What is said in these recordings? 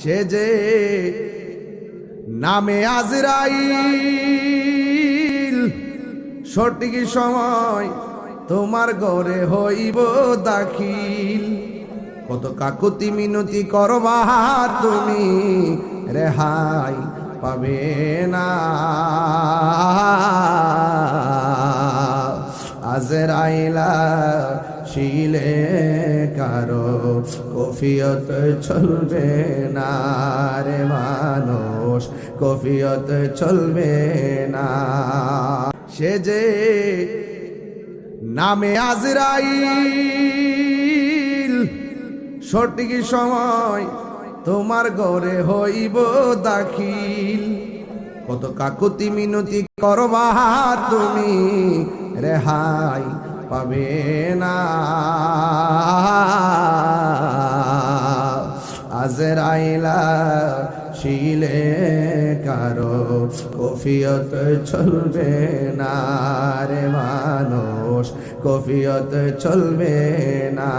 সে যে নামে আজরাইল সঠিক সময় তোমার ঘরে হইব দাখিল। কত কাকুতি মিনতি করবা তুমি রেহাই পাবে না। আজরাইলা শিলে কারো কফিয়ত চলবে না রে মানুষ, কফিয়ত চলবে না। সে যে নামে আজরাইল সঠিক সময় তোমার ঘরে হইব দাখিল। কত কাকুতি মিনতি করবা তুমি রেহাই পাবে না। আজরাইলা শিলে কারো কফিয়ত চলবে না রে মানুষ, কফিয়ত চলবে না।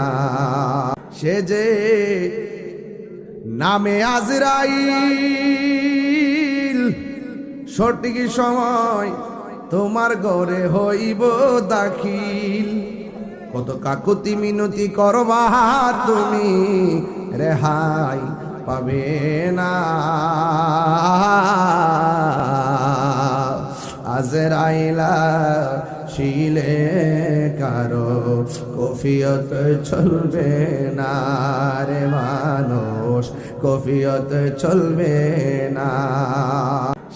সে যে নামে আজরাইল সঠিক সময় তোমার ঘরে হইব দাখিল। কত কাকুতি মিনতি করবা তুমি রেহাই পাবে না। আজরাইলা শিলে কারো কফিয়ত চলবে না রে মানুষ, কফিয়ত চলবে না।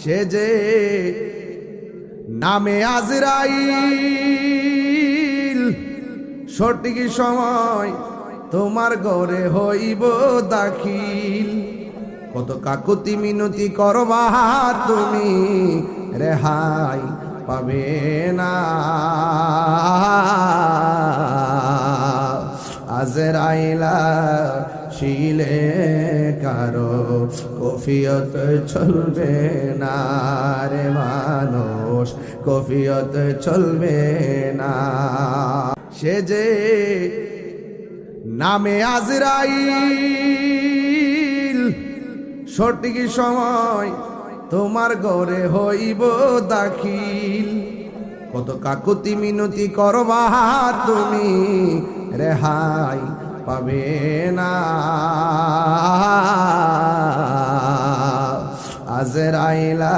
সে যে নামে আজরাইল সঠিক সময় তোমার ঘরে হইব দাখিল। কত কাকুতি মিনতি করবা তুমি রেহাই পাবে না। আজরাইলা শিলে কারো কফিয়ত চলবে না রে মানুষ, কফিয়ত চলবে না। সে যে নামে আজরাইল সঠিক সময় তোমার ঘরে হইব দাখিল। কত কাকুতি মিনতি করবা তুমি রেহাই পাবে না। আজরাইলা